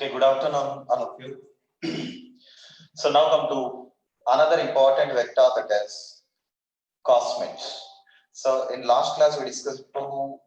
Okay, good afternoon, all of you. So now come to another important vector, that is cosmids. So in last class we discussed two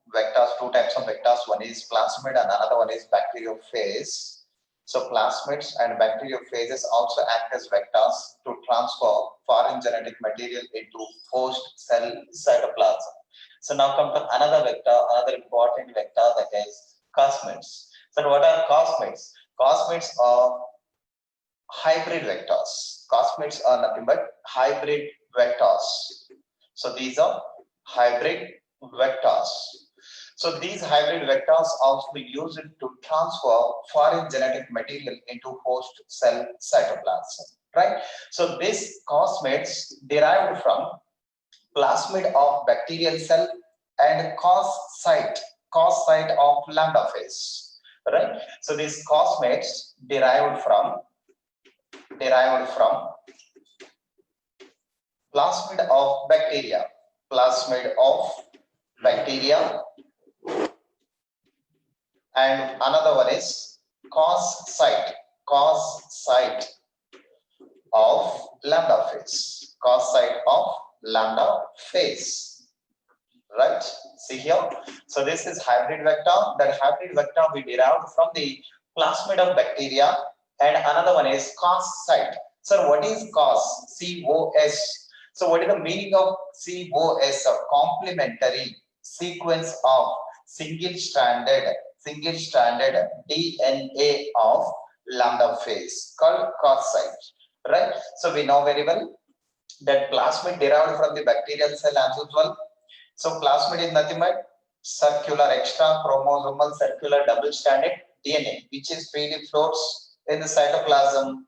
types of vectors. One is plasmid and another one is bacteriophage. So plasmids and bacteriophages also act as vectors to transfer foreign genetic material into host cell cytoplasm. So now come to another vector, another important vector, that is cosmids. So what are cosmids? Cosmids are hybrid vectors. Cosmids are nothing but hybrid vectors. So these are hybrid vectors. So these hybrid vectors also be used to transfer foreign genetic material into host cell cytoplasm, right? So these cosmids derived from plasmid of bacterial cell and cos site of lambda phase, right? So these cosmids derived from plasmid of bacteria, and another one is cos site of lambda phase, right? See here. So this is hybrid vector. That hybrid vector we derived from the plasmid of bacteria, and another one is cos site. So what is cos? COS. So what is the meaning of COS? A complementary sequence of single-stranded DNA of lambda phase called cos site, right? So we know very well that plasmid derived from the bacterial cell as usual. So plasmid is nothing but circular extra chromosomal circular double-stranded DNA, which is freely floats in the cytoplasm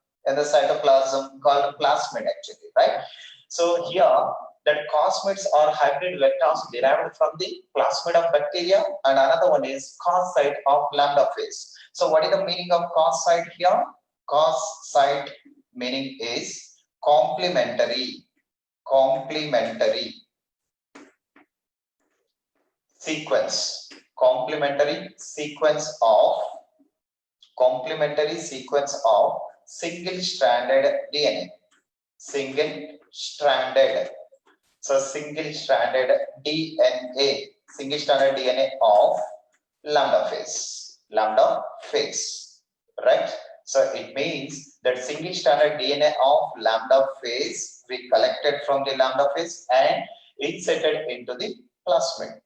called plasmid actually, right? So here that cosmids are hybrid vectors derived from the plasmid of bacteria, and another one is cos site of lambda phase. So what is the meaning of cos site here? Cos site meaning is complementary sequence of single-stranded DNA. Single-stranded DNA of lambda phase, right? So it means that single-stranded DNA of lambda phase we collected from the lambda phase and inserted into the plasmid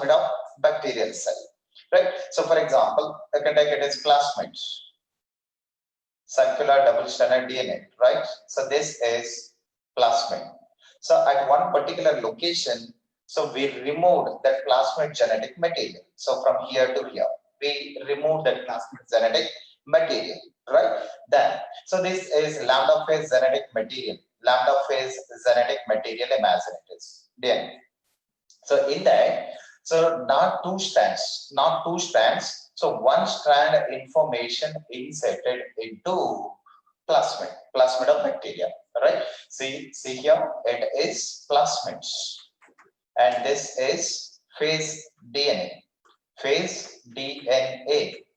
of bacterial cell, right? So for example, I can take it as plasmid, circular double-stranded DNA, right? So this is plasmid. So at one particular location, so we removed that plasmid genetic material. So from here to here, we removed that plasmid genetic material, right? Then, so this is lambda phase genetic material. Imagine it is DNA. So in that, so not two strands. So one strand information inserted into plasmid of bacteria, right? See here, it is plasmids, and this is phase DNA.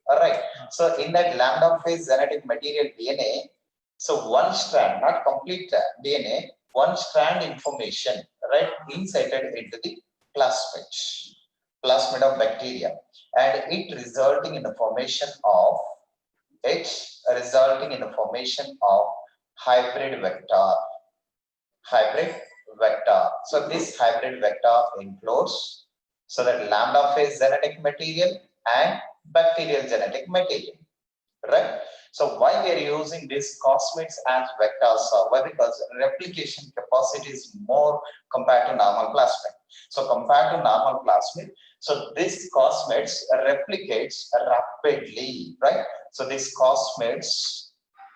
All right. So in that lambda phase genetic material DNA, so one strand, not complete DNA, one strand information, right, inserted into the plasmid of bacteria, and it resulting in the formation of hybrid vector. So this hybrid vector includes so that lambda phase genetic material and bacterial genetic material, right? So why we are using these cosmids as vectors? Why? Because replication capacity is more compared to normal plasmid. So compared to normal plasmid, so this cosmids replicates rapidly, right? So these cosmids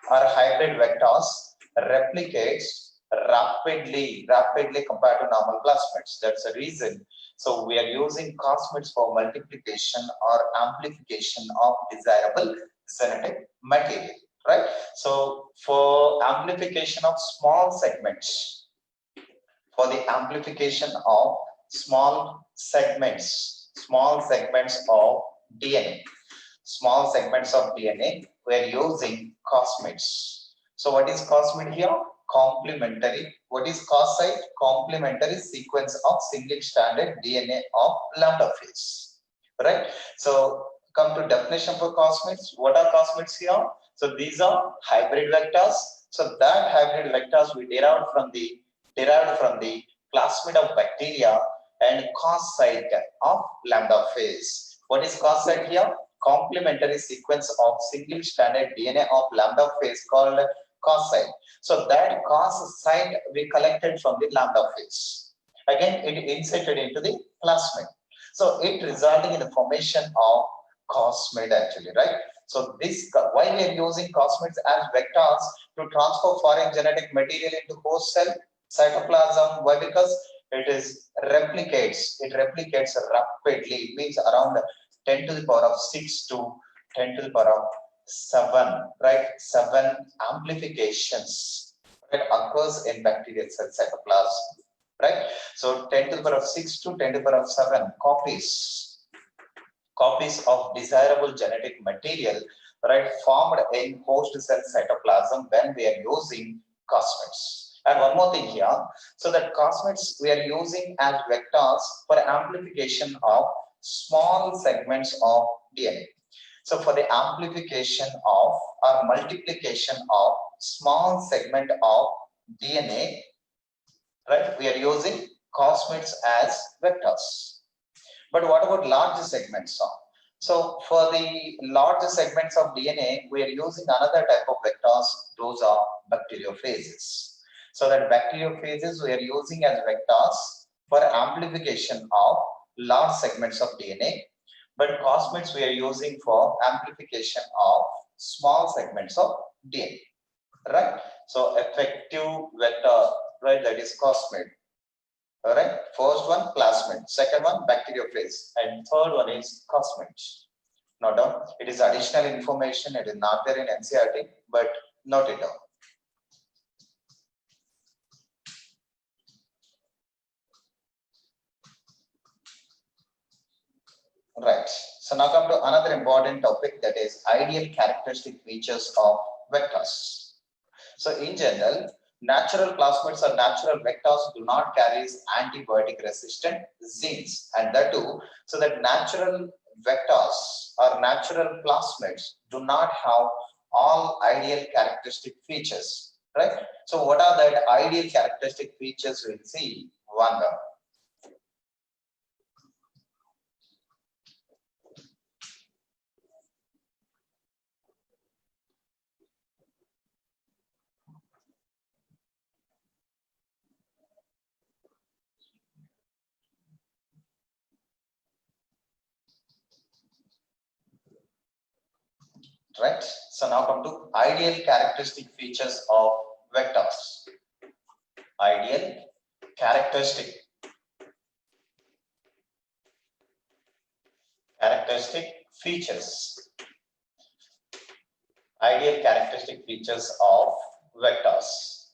are hybrid vectors, replicates rapidly compared to normal plasmids. That's the reason. So we are using cosmids for multiplication or amplification of desirable genetic material, right? So for amplification of small segments, of small segments of DNA, we are using cosmids. So what is cosmid here? Complementary. What is cos site? Complementary sequence of single stranded DNA of lambda phase. Right? So come to definition for cosmids. What are cosmids here? So these are hybrid vectors. So that hybrid vectors we derived from the plasmid of bacteria and cos site of lambda phase. What is cos site here? Complementary sequence of single stranded DNA of lambda phase called cos site. So that cos site we collected from the lambda phase. Again, it inserted into the plasmid. So it resulting in the formation of cosmid actually, right? So this why we are using cosmids as vectors to transfer foreign genetic material into host cell cytoplasm. Why? Because it replicates rapidly. It means around 10 to the power of 6 to 10 to the power of 7, right? 7 amplifications that occurs in bacterial cell cytoplasm, right? So 10 to the power of 6 to 10 to the power of 7 copies of desirable genetic material, right, formed in host cell cytoplasm when we are using cosmids. And one more thing here, so that cosmids we are using as vectors for amplification of small segments of DNA. So for the amplification of or multiplication of small segment of DNA, right, we are using cosmids as vectors. But what about large segments of? So for the large segments of DNA, we are using another type of vectors. Those are bacteriophages. So that bacteriophages we are using as vectors for amplification of large segments of DNA. But cosmids we are using for amplification of small segments of DNA. Right? So effective vector, right? That is cosmid. All right, first one plasmid, second one bacteriophage, and third one is cosmid. Note down. It is additional information. It is not there in NCERT, but note it down. Right. So now come to another important topic, that is ideal characteristic features of vectors. So in general, natural plasmids or natural vectors do not carry antibiotic resistant genes, and that too, so that natural vectors or natural plasmids do not have all ideal characteristic features, right? So what are the ideal characteristic features? We'll see one by one. Right. So now come to ideal characteristic features of vectors. Ideal characteristic features. Ideal characteristic features of vectors.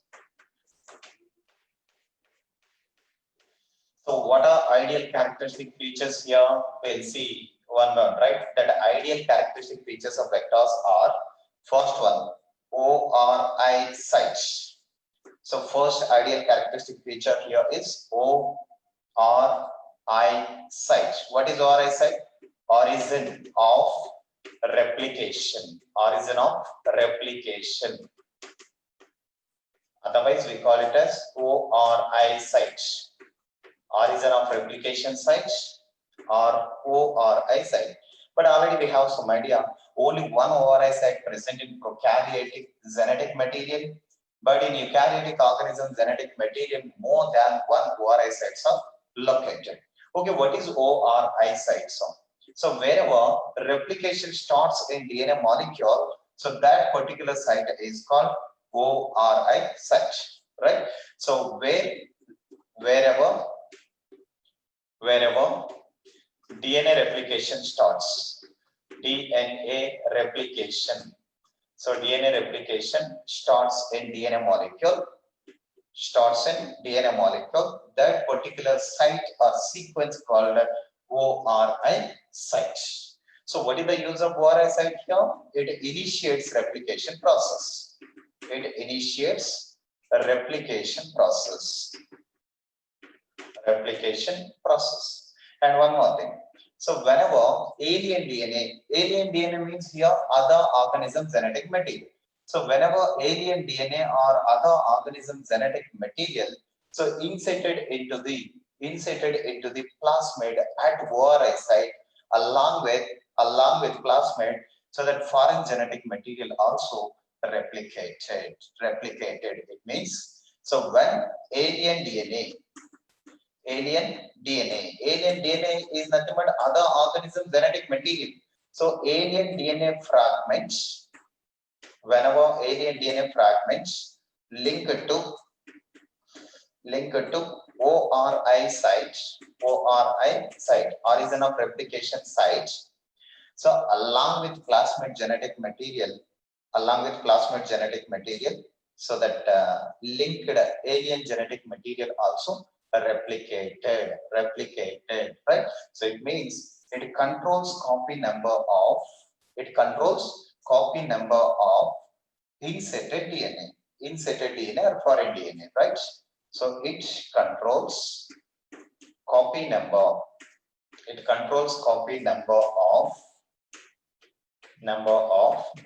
So what are ideal characteristic features here? We'll see one by one, right? That ideal characteristic features of vectors are, first one, ORI site. So first ideal characteristic feature here is ORI site. What is ORI site? Origin of replication. Origin of replication. Otherwise, we call it as ORI site. Origin of replication site or ORI site. But already we have some idea. Only one ORI site present in prokaryotic genetic material, but in eukaryotic organism genetic material more than one ORI sites are located. Okay, what is ORI sites? So wherever replication starts in DNA molecule, so that particular site is called ORI site, right? So wherever DNA replication starts, DNA replication. So DNA replication starts in DNA molecule, that particular site or sequence called ORI site. So what is the use of ORI site here? It initiates replication process. It initiates a replication process. Replication process. And one more thing. So whenever alien DNA means here other organism genetic material. So whenever alien DNA or other organism genetic material, so inserted into the plasmid at ORI site along with plasmid, so that foreign genetic material also replicated. It means, so when alien DNA is nothing but other organism genetic material. So alien DNA fragments, whenever alien DNA fragments link to ORI site, origin of replication site. So along with plasmid genetic material, so that linked alien genetic material also replicated, right? So it means it controls copy number of inserted DNA or foreign DNA, right? So it controls copy number. It controls copy number of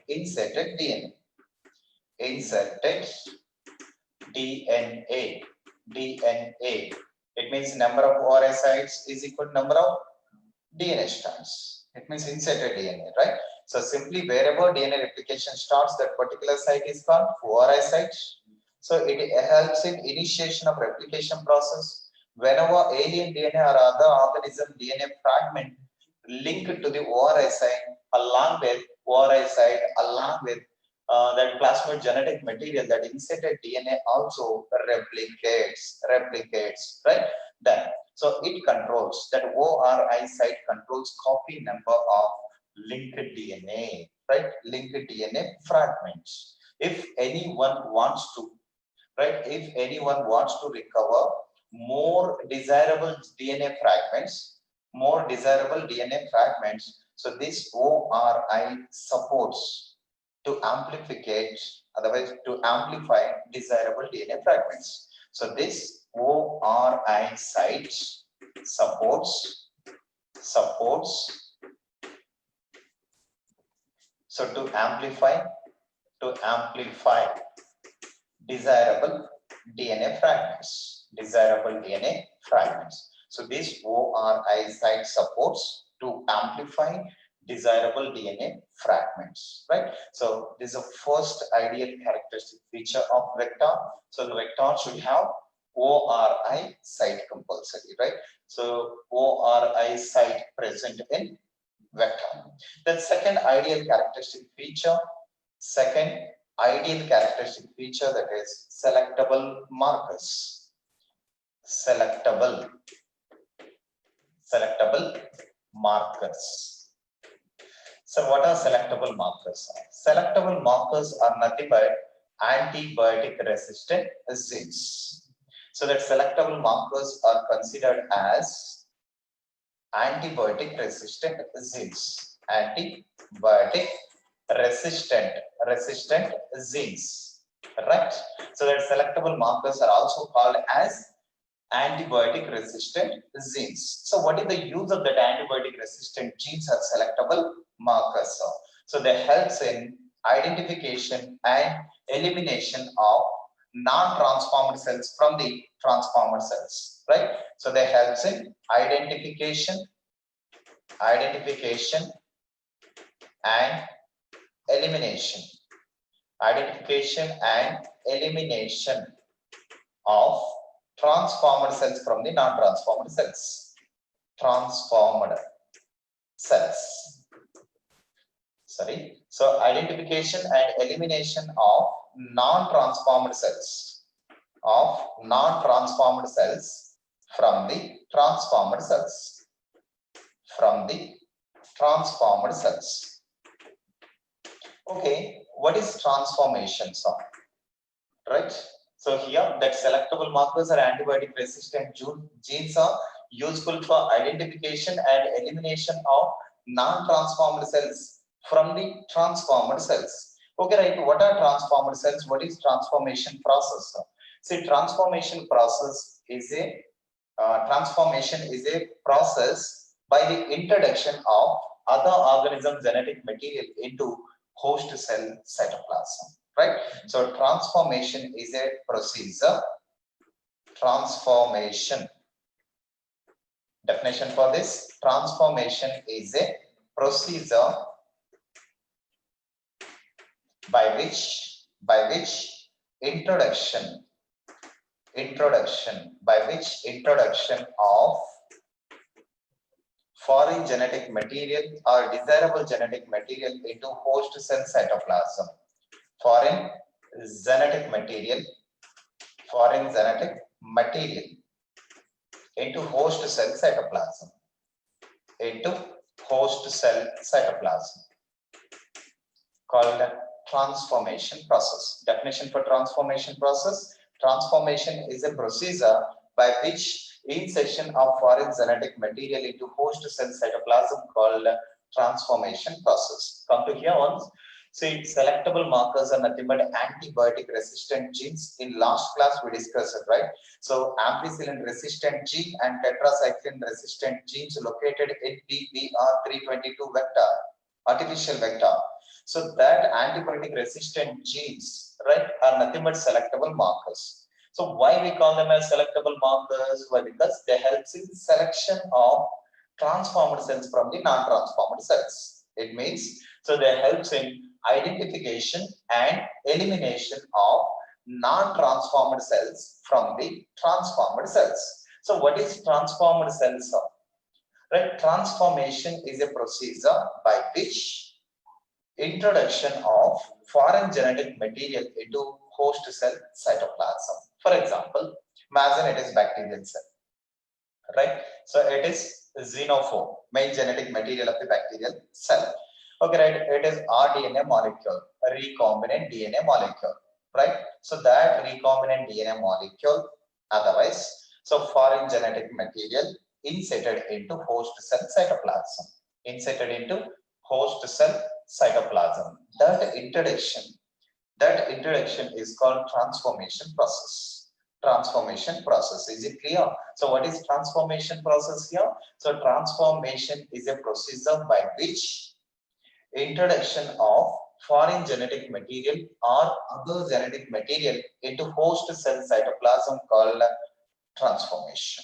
inserted DNA. DNA. It means number of ORI sites is equal to number of DNA strands. It means inserted DNA, right? So simply wherever DNA replication starts, that particular site is called ORI site. So it helps in initiation of replication process. Whenever alien DNA or other organism DNA fragment linked to the ORI site along with that plasmid genetic material, that inserted DNA also replicates, right? Then, so it controls, that ORI site controls copy number of linked DNA, right? Linked DNA fragments. If anyone wants to recover more desirable DNA fragments, so this ORI supports to amplify desirable DNA fragments. So this ORI site supports so to amplify desirable DNA fragments. So this ORI site supports to amplify desirable DNA fragments, right? So this is the first ideal characteristic feature of vector. So the vector should have ORI site compulsory, right? So ORI site present in vector. The second ideal characteristic feature, that is selectable markers. Selectable markers. So what are selectable markers? Selectable markers are nothing but antibiotic resistant genes. So that selectable markers are considered as antibiotic resistant genes. Antibiotic resistant genes. Right? So that selectable markers are also called as antibiotic resistant genes. So what is the use of that antibiotic resistant genes or selectable markers? So they helps in identification and elimination of non-transformed cells from the transformed cells, right? So they helps in identification and elimination of transformed cells from the non-transformed cells. So identification and elimination of non-transformed cells from the transformed cells. Okay, what is transformation, sir? Right? So here that selectable markers or antibiotic resistant genes are useful for identification and elimination of non-transformed cells from the transformed cells. Okay, right? What are transformed cells? What is transformation process? See, transformation is a process by the introduction of other organism genetic material into host cell cytoplasm. Right? So transformation is a procedure. Transformation. Definition for this: transformation is a procedure by which introduction of foreign genetic material or desirable genetic material into host cell cytoplasm. Foreign genetic material into host cell cytoplasm. Called transformation process. Definition for transformation process: transformation is a procedure by which insertion of foreign genetic material into host cell cytoplasm called transformation process. Come to here once. See, selectable markers are nothing but antibiotic resistant genes. In last class we discussed it, right? So ampicillin resistant gene and tetracycline resistant genes located in BBR322 vector, artificial vector. So that antibiotic resistant genes, right, are nothing but selectable markers. So why we call them as selectable markers? Why? Because they help in selection of transformed cells from the non-transformed cells. It means, so they helps in identification and elimination of non-transformed cells from the transformed cells. So what is transformed cells? Right? Transformation is a procedure by which introduction of foreign genetic material into host cell cytoplasm. For example, imagine it is bacterial cell, right? So it is xenophore, main genetic material of the bacterial cell. Okay, right? It is rDNA molecule, a recombinant DNA molecule, right? So that recombinant DNA molecule, otherwise, so foreign genetic material inserted into host cell cytoplasm. That introduction is called transformation process. Is it clear? So what is transformation process here? So transformation is a procedure by which introduction of foreign genetic material or other genetic material into host cell cytoplasm called transformation.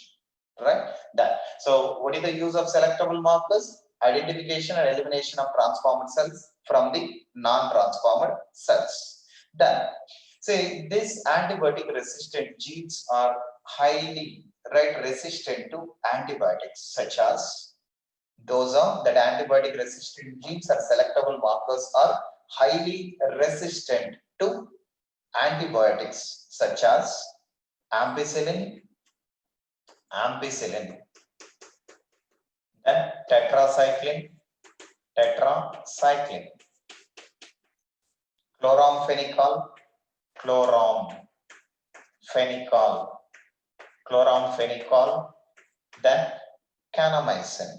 Right? That. So what is the use of selectable markers? Identification and elimination of transformed cells from the non-transformed cells. Done. Say these antibiotic resistant genes are highly resistant to antibiotics, such as those are that antibiotic resistant genes or selectable markers are highly resistant to antibiotics, such as ampicillin, then tetracycline, chloramphenicol, then kanamycin.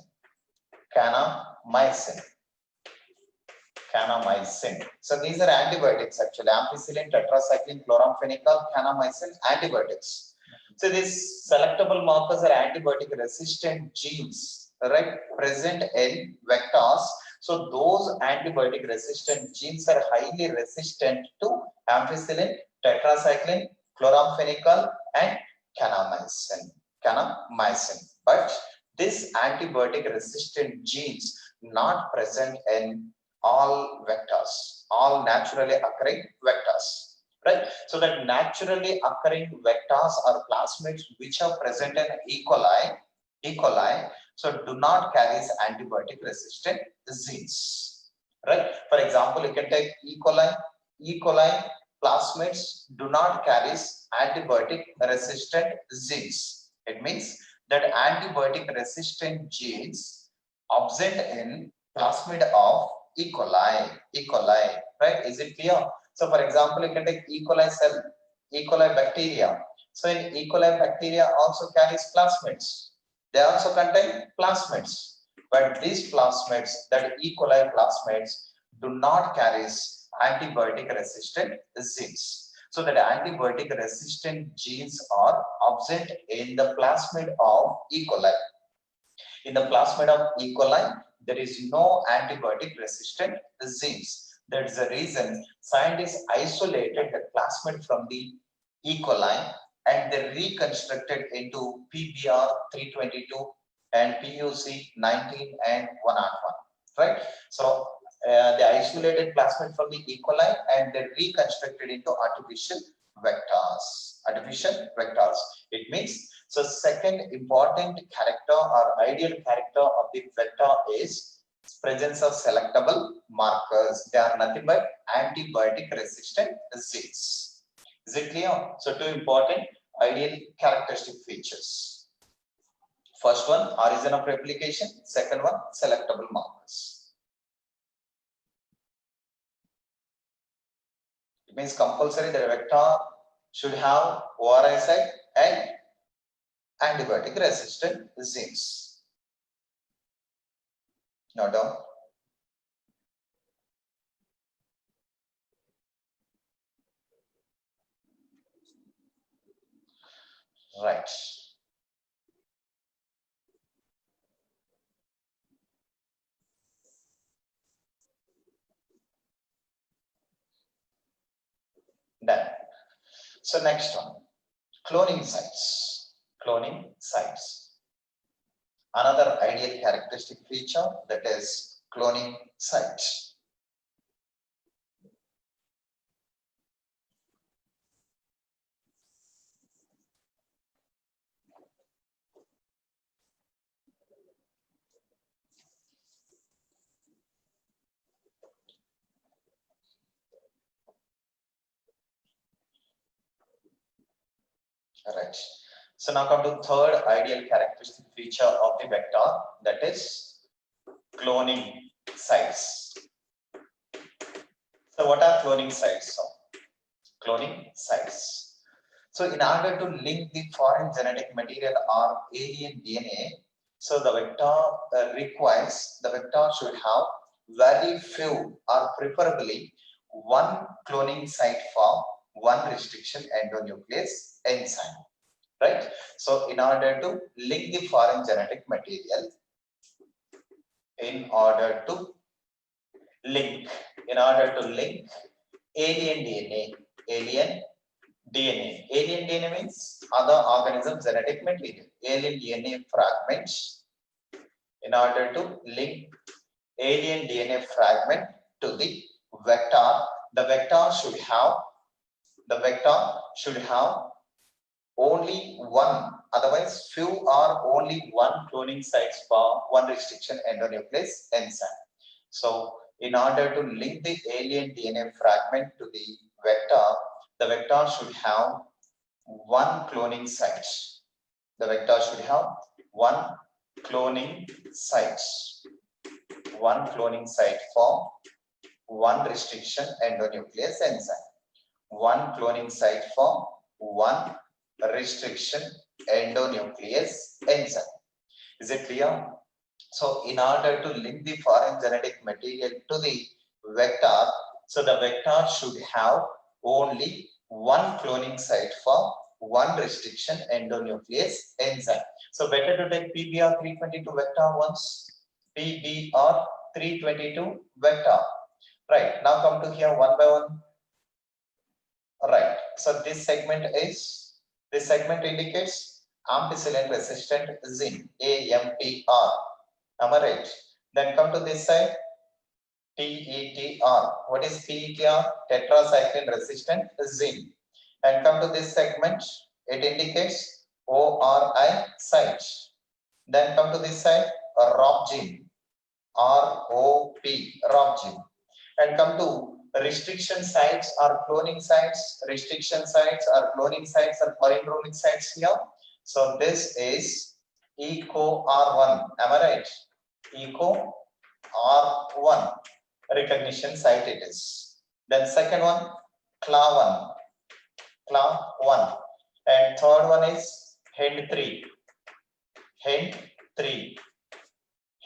So these are antibiotics actually. Ampicillin, tetracycline, chloramphenicol, kanamycin, antibiotics. So these selectable markers are antibiotic resistant genes, right, present in vectors. So those antibiotic resistant genes are highly resistant to ampicillin, tetracycline, chloramphenicol, and kanamycin. But this antibiotic resistant genes not present in all vectors, all naturally occurring vectors. Right? So that naturally occurring vectors are plasmids which are present in E. coli, so do not carry antibiotic resistant genes. Right? For example, you can take E. coli plasmids do not carry antibiotic resistant genes. It means that antibiotic resistant genes absent in plasmid of E. coli, right? Is it clear? So for example, you can take E. coli cell, E. coli bacteria. So in E. coli bacteria also carries plasmids. They also contain plasmids. but these plasmids, that E. coli plasmids, do not carry antibiotic resistant genes. So that antibiotic resistant genes are absent in the plasmid of E. coli. In the plasmid of E. coli, there is no antibiotic resistant genes. That is the reason scientists isolated the plasmid from the E. coli and they reconstructed into PBR 322 and PUC 19 and 101. Right? So they isolated plasmid from the E. coli and they reconstructed into artificial vectors. Artificial vectors. It means, so second important character or ideal character of the vector is presence of selectable markers. They are nothing but antibiotic resistant genes. Is it clear? So two important ideal characteristic features. First one, origin of replication. Second one, selectable markers. It means compulsory the vector should have ORI site and antibiotic resistant genes. Note down. Right. Done. So next one, cloning sites. Cloning sites. Another ideal characteristic feature, that is cloning site. Right. So now come to third ideal characteristic feature of the vector, that is cloning sites. So what are cloning sites? So, cloning sites. So in order to link the foreign genetic material or alien DNA, so the vector the vector should have very few or preferably one cloning site for one restriction endonuclease enzyme. Right? So in order to link the foreign genetic material, in order to link alien DNA means other organism genetic material. Alien DNA fragments. In order to link alien DNA fragment to the vector should have only one, otherwise few are only one cloning sites for one restriction endonuclease enzyme. So in order to link the alien DNA fragment to the vector should have one cloning site. The vector should have one cloning site. One cloning site for one restriction endonuclease enzyme. One cloning site for one restriction endonuclease enzyme. Is it clear? So in order to link the foreign genetic material to the vector, so the vector should have only one cloning site for one restriction endonuclease enzyme. So better to take PBR 322 vector once. PBR 322 vector. Right. Now come to here one by one. Right. So this segment indicates ampicillin resistant gene, AMPR. Am I right? Then come to this side, TETR. What is TETR? Tetracycline resistant gene. And come to this segment, it indicates ORI site. Then come to this side, ROP gene, ROP, ROP gene. And come to restriction sites or cloning sites. Restriction sites or cloning sites or palindromic sites here. So this is ECO-R1. Am I right? ECO-R1 recognition site it is. Then second one, CLA1. CLA1. And third one is HEND3. HEND3.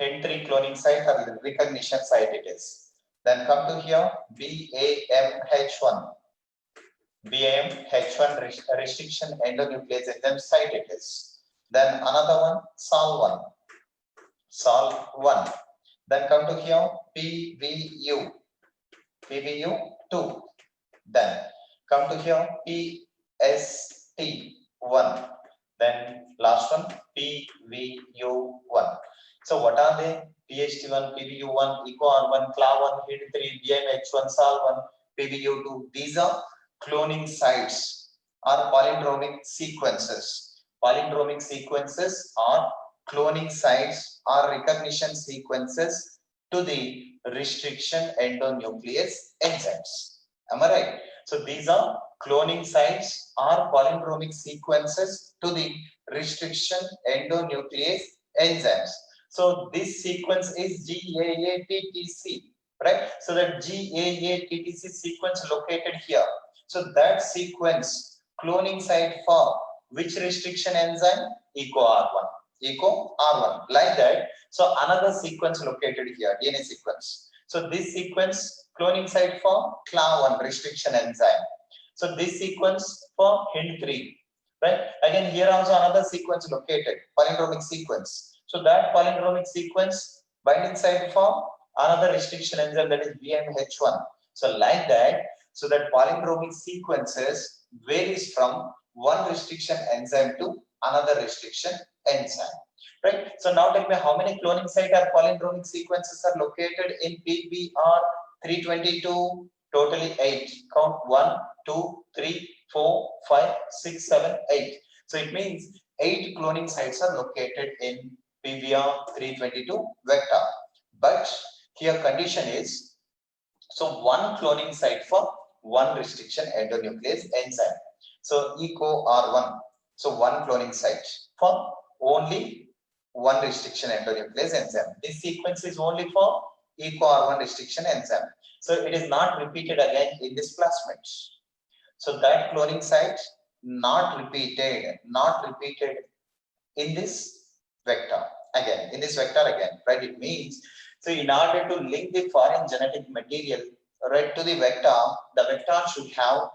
Hint 3 cloning site or recognition site it is. Then come to here, BAMH1. BAMH1 restriction endonuclease enzyme site it is. Then another one, SOL1. SOL1. Then come to here, PVU2. Then come to here, PST1. Then last one, PVU1. So what are they? PST1, PVU1, EcoR1, CLA1, HID3, BMH1, SOL1, PVU2. These are cloning sites or palindromic sequences. Palindromic sequences are cloning sites or recognition sequences to the restriction endonuclease enzymes. Am I right? So these are cloning sites or palindromic sequences to the restriction endonuclease enzymes. So this sequence is GAATTC, right? So that GAATTC sequence located here. So that sequence cloning site for which restriction enzyme? EcoR1. EcoR1, like that. So another sequence located here, DNA sequence. So this sequence cloning site for CLA1 restriction enzyme. So this sequence for HIND3, right? Again, here also another sequence located, palindromic sequence. So that palindromic sequence binding site for another restriction enzyme, that is BMH1. So like that, so that palindromic sequences varies from one restriction enzyme to another restriction enzyme, right? So now tell me how many cloning site or palindromic sequences are located in PBR 322? Totally 8. Count 1, 2, 3, 4, 5, 6, 7, 8. So it means 8 cloning sites are located in PBR 322 vector. But here condition is, so one cloning site for one restriction endonuclease enzyme. So EcoR1. So one cloning site for only one restriction endonuclease enzyme. This sequence is only for EcoR1 restriction enzyme. So it is not repeated again in this plasmid. So that cloning site not repeated in this vector again, right? It means, so in order to link the foreign genetic material right to the vector should have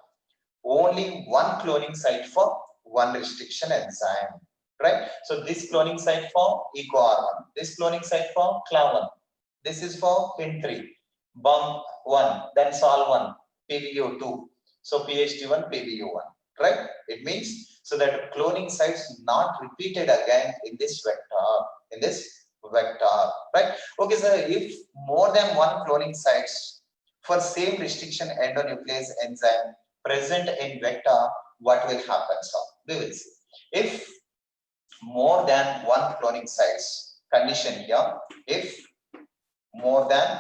only one cloning site for one restriction enzyme, right? So this cloning site for EcoR1, this cloning site for CLA1, this is for HIN3, BUM1, then SOL1, PVU2, so PST1, PVU1, right? It means, so that cloning sites not repeated again in this vector, right? Okay, so if more than one cloning sites for same restriction endonuclease enzyme present in vector, what will happen? So we will see. If more than one cloning sites, condition here, if more than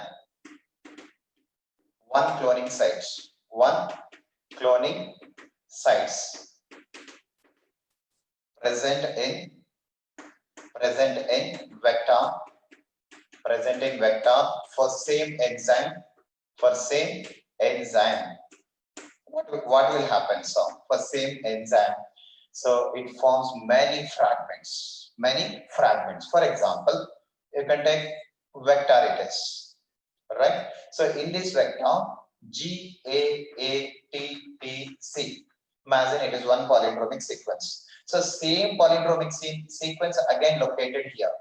one cloning sites present in vector for same enzyme, what will happen? So for same enzyme, so it forms many fragments. For example, you can take vectoritis, right? So in this vector, GAATTC, imagine it is one palindromic sequence. So same palindromic sequence again located here,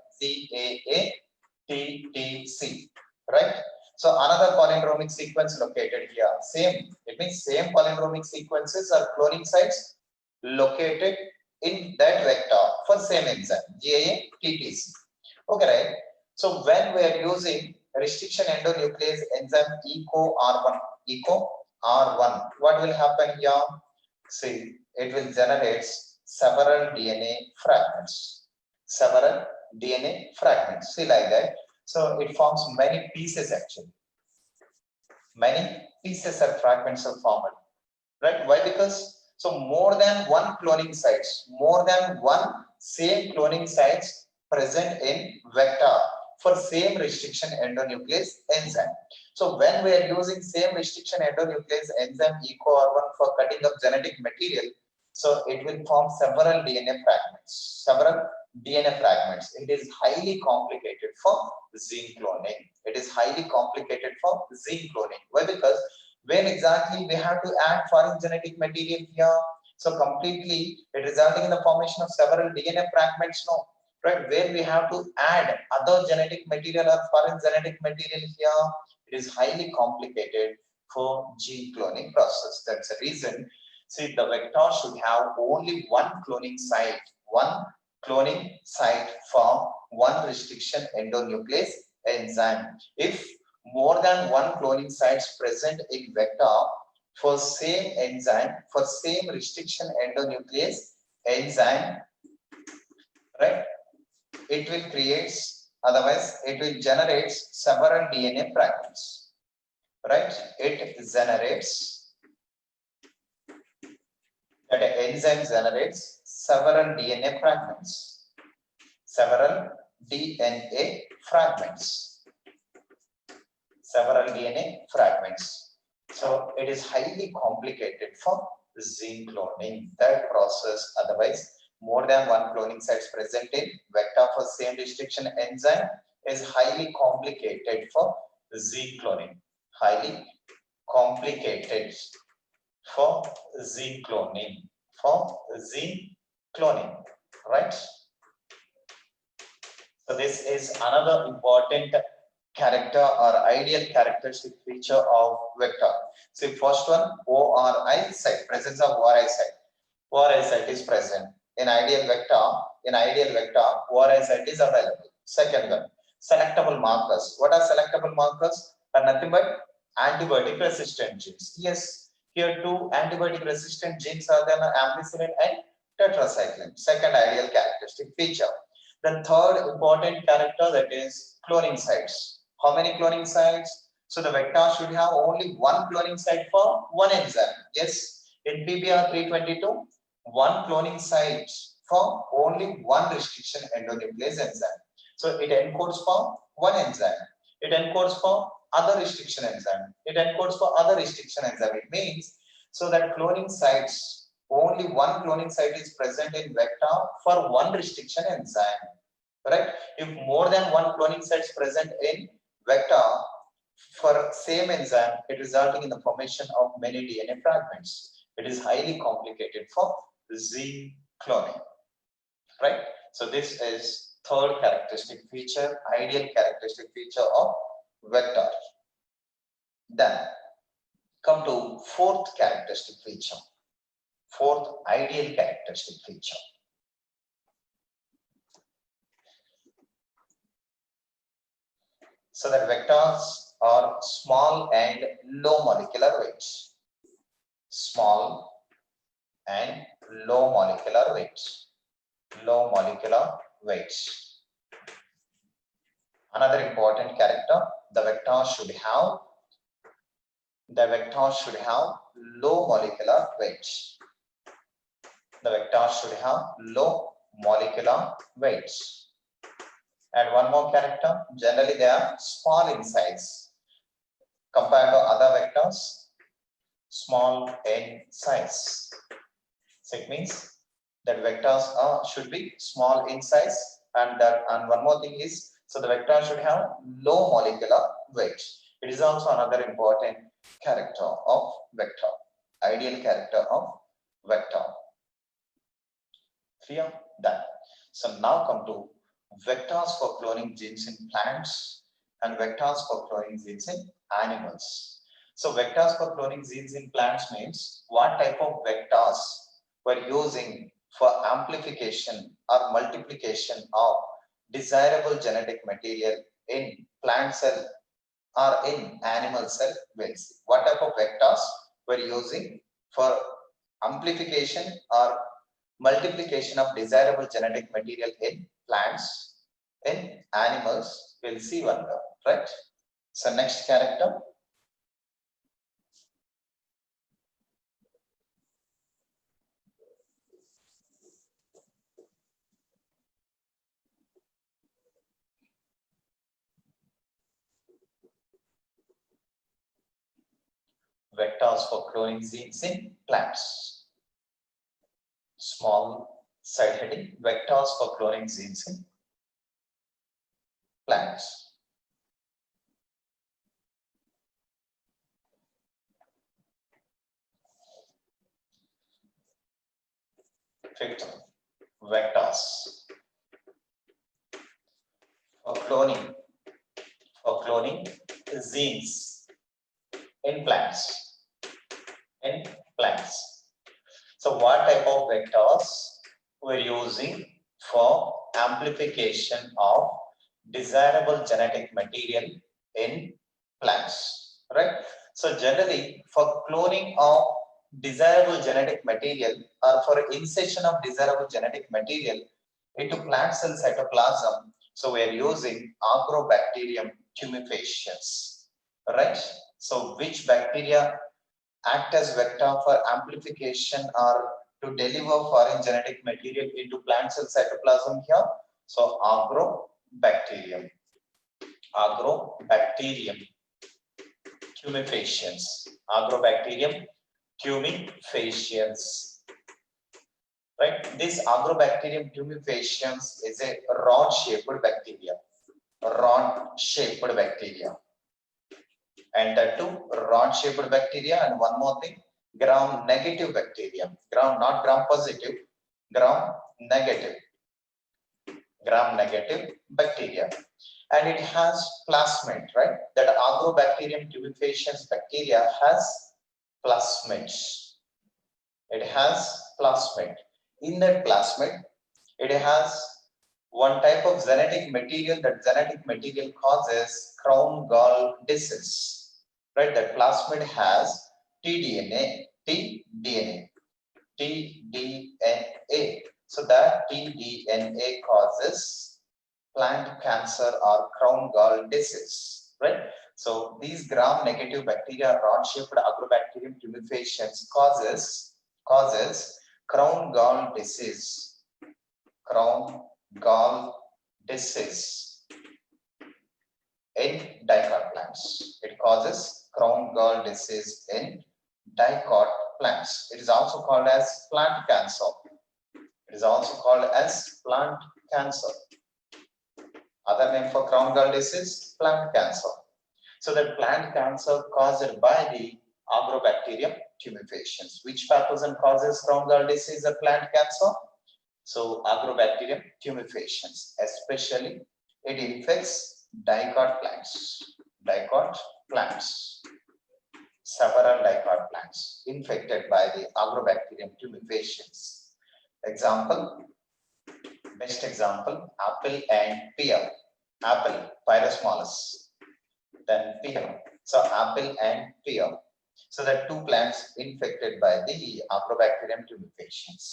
GAATTC, right? So another palindromic sequence located here, same. It means same palindromic sequences or cloning sites located in that vector for same enzyme, GAATTC. Okay, right? So when we are using restriction endonuclease enzyme EcoR1, what will happen here? See, it will generate several DNA fragments. See, like that. So it forms many pieces actually. Many pieces or fragments are formed, right? Why? Because so more than one cloning sites, same cloning sites present in vector for same restriction endonuclease enzyme. So when we are using same restriction endonuclease enzyme EcoR1 for cutting up genetic material, So it will form several DNA fragments. It is highly complicated for gene cloning. It is highly complicated for gene cloning. Why? Because when exactly we have to add foreign genetic material here, so completely it resulting in the formation of several DNA fragments. No, right? Where we have to add other genetic material or foreign genetic material here, it is highly complicated for gene cloning process. That's the reason. See, the vector should have only one cloning site for one restriction endonuclease enzyme. If more than one cloning sites present in vector for same enzyme, for same restriction endonuclease enzyme, right? It will create, otherwise it will generate several DNA fragments, right? It generates, that enzyme generates several DNA fragments, several DNA fragments, several DNA fragments. So it is highly complicated for gene cloning, that process. Otherwise, more than one cloning sites present in vector for same restriction enzyme is highly complicated for gene cloning. Highly complicated for gene cloning. For gene cloning, right? So this is another important character or ideal characteristic feature of vector. See, first one, ORI site, presence of ORI site. ORI site is present. In ideal vector, ORI site is available. Second one, selectable markers. What are selectable markers? Are nothing but antibiotic resistant genes. Yes, here two antibiotic resistant genes are there, ampicillin and tetracycline. Second ideal characteristic feature. The third important character, that is cloning sites. How many cloning sites? So the vector should have only one cloning site for one enzyme. Yes, in PBR 322, one cloning site for only one restriction endonuclease enzyme. So it encodes for one enzyme. It encodes for other restriction enzyme. It encodes for other restriction enzyme. It means so that cloning sites, only one cloning site is present in vector for one restriction enzyme. Right? If more than one cloning site is present in vector for same enzyme, it resulting in the formation of many DNA fragments. It is highly complicated for gene cloning. Right? So this is third characteristic feature, ideal characteristic feature of vector. Then come to fourth characteristic feature, fourth ideal characteristic feature. So that vectors are small and low molecular weight. Small and low molecular weight. Low molecular weight. Another important character, the vector should have low molecular weight. The vector should have low molecular weight. And one more character, generally they are small in size compared to other vectors, small in size. So it means that vectors should be small in size, and one more thing is, so the vector should have low molecular weight. It is also another important character of vector, ideal character of vector. Clear that? So now come to vectors for cloning genes in plants and vectors for cloning genes in animals. So vectors for cloning genes in plants means what type of vectors we're using for amplification or multiplication of desirable genetic material in plant cell or in animal cell. What type of vectors we're using for amplification or multiplication of desirable genetic material in plants, in animals, we'll see one more, right? So next character. Vectors for cloning genes in plants. small side heading, vectors for cloning genes in plants. Fifth, vectors for cloning genes in plants. So what type of vectors we're using for amplification of desirable genetic material in plants, right? So generally for cloning of desirable genetic material or for insertion of desirable genetic material into plant cell cytoplasm, so we are using Agrobacterium tumefaciens, right? So which bacteria act as vector for amplification or to deliver foreign genetic material into plant cell cytoplasm here? So Agrobacterium tumefaciens. Agrobacterium tumefaciens. Right? This Agrobacterium tumefaciens is a rod-shaped bacteria. And that too, rod-shaped bacteria, and one more thing, gram-negative bacteria. Not gram-positive, gram-negative bacteria. And it has plasmid, right? That Agrobacterium tumefaciens bacteria has plasmids. It has plasmid. In that plasmid, it has one type of genetic material. That genetic material causes crown gall disease, right? That plasmid has tDNA. So that tDNA causes plant cancer or crown gall disease, right? So these gram-negative bacteria, rod-shaped Agrobacterium tumefaciens causes crown gall disease. In dicot plants. It causes crown gall disease in dicot plants. It is also called as plant cancer. Other name for crown gall disease, plant cancer. So that plant cancer caused by the Agrobacterium tumefaciens. Which pathogen causes crown gall disease or plant cancer? So Agrobacterium tumefaciens, especially it infects dicot plants. Several dicot plants infected by the Agrobacterium tumefaciens. Best example, apple and pear. Apple, Pyrosmolas. Then pear. So apple and pear. So the two plants infected by the Agrobacterium tumefaciens.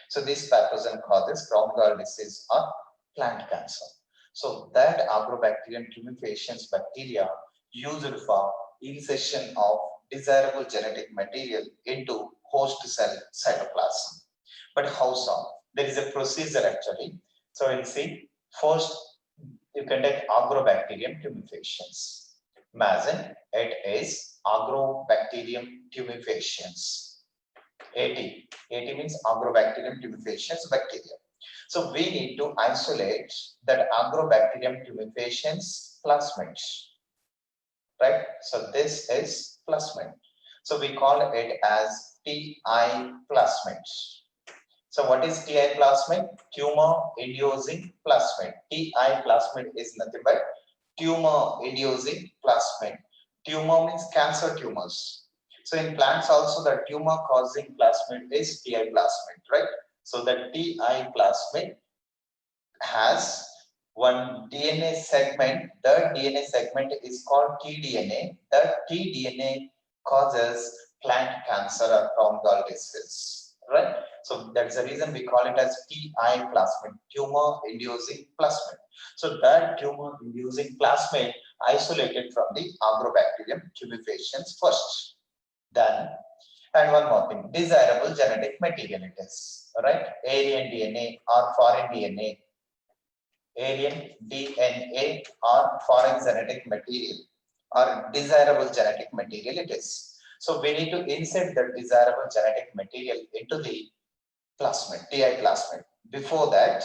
So this pathogen causes crown gall disease or plant cancer. So that Agrobacterium tumefaciens bacteria used for insertion of desirable genetic material into host cell cytoplasm. But how so? There is a procedure actually. So we'll see. First, you can take Agrobacterium tumefaciens. Imagine it is Agrobacterium tumefaciens. AT means Agrobacterium tumefaciens bacteria. So we need to isolate that Agrobacterium tumefaciens plasmid. Right? So this is plasmid. So we call it as TI plasmid. So what is TI plasmid? Tumor inducing plasmid. TI plasmid is nothing but tumor inducing plasmid. Tumor means cancer tumors. So in plants also the tumor causing plasmid is TI plasmid, right? So the TI plasmid has one DNA segment. The DNA segment is called tDNA. The tDNA causes plant cancer or crown gall disease, right? So that's the reason we call it as TI plasmid, tumor inducing plasmid. So that tumor inducing plasmid isolated from the Agrobacterium tumefaciens first. Then, and one more thing, desirable genetic material it is, right? Alien DNA or foreign DNA. Alien DNA or foreign genetic material or desirable genetic material it is. So we need to insert the desirable genetic material into the plasmid, Ti plasmid. Before that,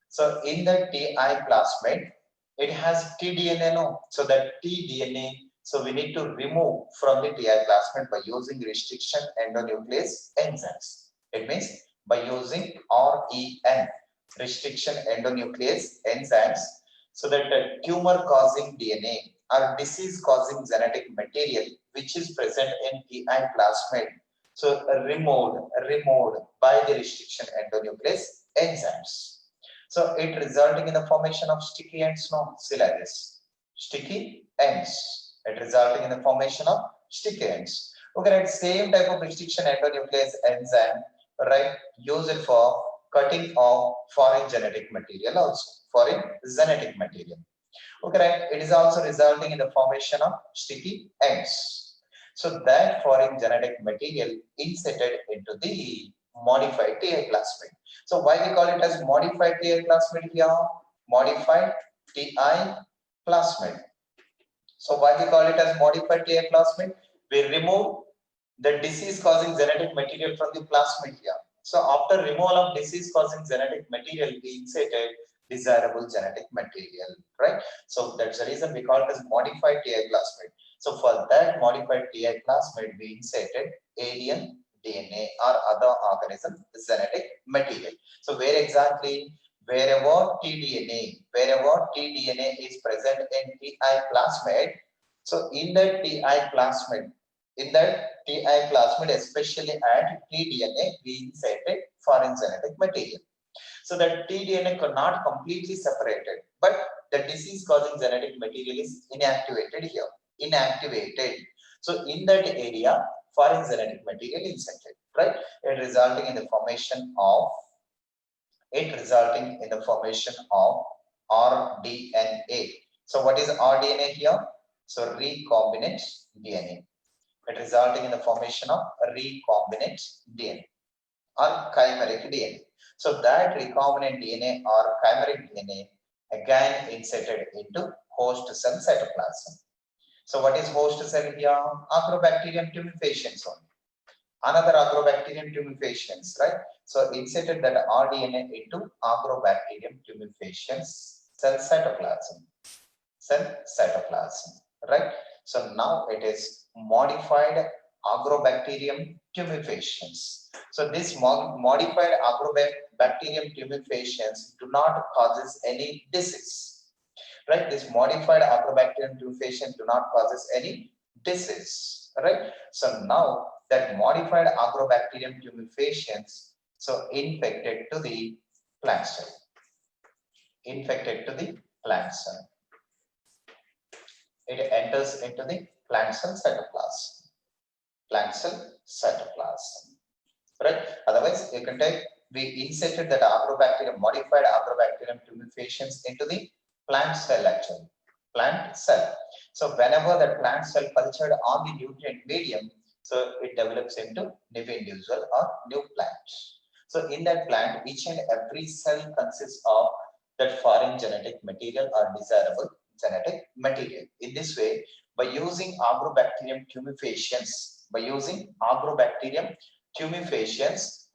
so in the Ti plasmid, it has tDNA, no? So that tDNA, so we need to remove from the Ti plasmid by using restriction endonuclease enzymes. It means by using REN, restriction endonuclease enzymes, so that the tumor causing DNA or disease causing genetic material which is present in Ti plasmid, so removed by the restriction endonuclease enzymes. So it resulting in the formation of sticky ends, no, syllabus. Sticky ends. It resulting in the formation of sticky ends. Okay, right, same type of restriction endonuclease enzyme, right, use it for cutting of foreign genetic material also, foreign genetic material. Okay, right, it is also resulting in the formation of sticky ends. So that foreign genetic material inserted into the modified Ti plasmid. So why we call it as modified Ti plasmid here? Modified Ti plasmid. So why we call it as modified Ti plasmid? We remove the disease causing genetic material from the plasmid here. So after removal of disease causing genetic material, we inserted desirable genetic material, right? So that's the reason we call it as modified Ti plasmid. So for that modified Ti plasmid, we inserted alien DNA or other organism genetic material. So where exactly? Wherever tDNA is present in Ti plasmid, so in that Ti plasmid, especially at tDNA, we inserted foreign genetic material. So that tDNA could not completely separated, but the disease causing genetic material is inactivated here. Inactivated. So in that area, foreign genetic material inserted, right? It resulting in the formation of rDNA. So what is rDNA here? So recombinant DNA. It resulting in the formation of recombinant DNA or chimeric DNA. So that recombinant DNA or chimeric DNA again inserted into host cell cytoplasm. So what is host cell here? Agrobacterium tumefaciens only. Another agrobacterium tumefaciens, right? So inserted that rDNA into agrobacterium tumefaciens cell cytoplasm. Cell cytoplasm, right? So now it is modified agrobacterium tumefaciens. So this modified agrobacterium tumefaciens do not causes any disease, right? This modified agrobacterium tumefaciens do not causes any disease, right? So now that modified agrobacterium tumefaciens so infected to the plant cell, infected to the plant cell. It enters into the plant cell cytoplasm. Plant cell cytoplasm, right? Otherwise, you can take, we inserted that agrobacterium, modified agrobacterium tumefaciens into the plant cell actually, plant cell. So whenever that plant cell cultured on the nutrient medium, so it develops into new individual or new plant. So in that plant, each and every cell consists of that foreign genetic material or desirable genetic material. In this way, by using agrobacterium tumefaciens,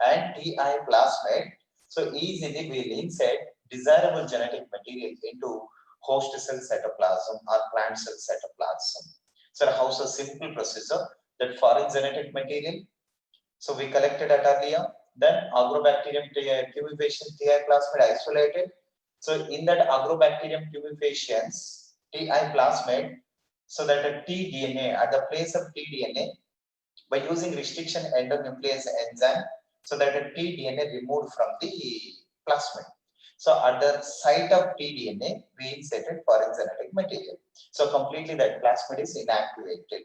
and Ti plasmid, so easily we insert desirable genetic material into host cell cytoplasm or plant cell cytoplasm. So how's a simple procedure? That foreign genetic material, so we collected it earlier, then agrobacterium tumefaciens Ti plasmid isolated. So in that agrobacterium tumefaciens Ti plasmid, so that a tDNA at the place of tDNA, by using restriction endonuclease enzyme, so that a tDNA removed from the plasmid. So at the site of tDNA, we inserted foreign genetic material. So completely that plasmid is inactivated,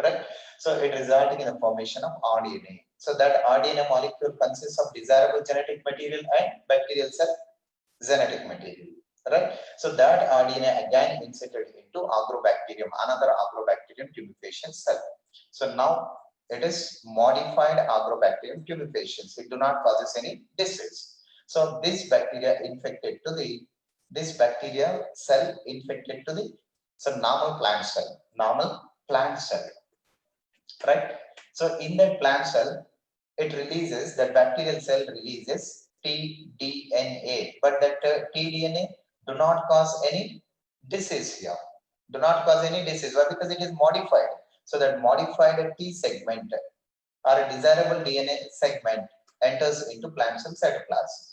right? So it resulting in the formation of rDNA. So that rDNA molecule consists of desirable genetic material and bacterial cell genetic material, right? So that rDNA again inserted into agrobacterium, another agrobacterium tumefaciens cell. So now it is modified agrobacterium tumefaciens. It do not causes any disease. So this bacteria infected to the, this bacteria cell infected to the, so normal plant cell, right? So in that plant cell, it releases, that bacterial cell releases tDNA, but that tDNA do not cause any disease here. Do not cause any disease. Why? Because it is modified. So that modified T segment or a desirable DNA segment enters into plant cell cytoplasm.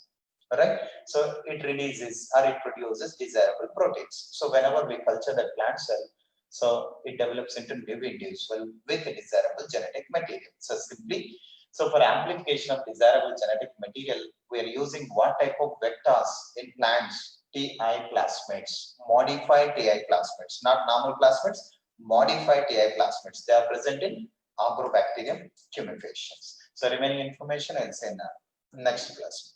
Right? So it releases or it produces desirable proteins. So whenever we culture the plant cell, so it develops into new individual with a desirable genetic material. So simply, so for amplification of desirable genetic material, we are using what type of vectors in plants? TI plasmids, modified TI plasmids, not normal plasmids, modified TI plasmids. They are present in Agrobacterium tumefaciens. So remaining information I'll say in the next class.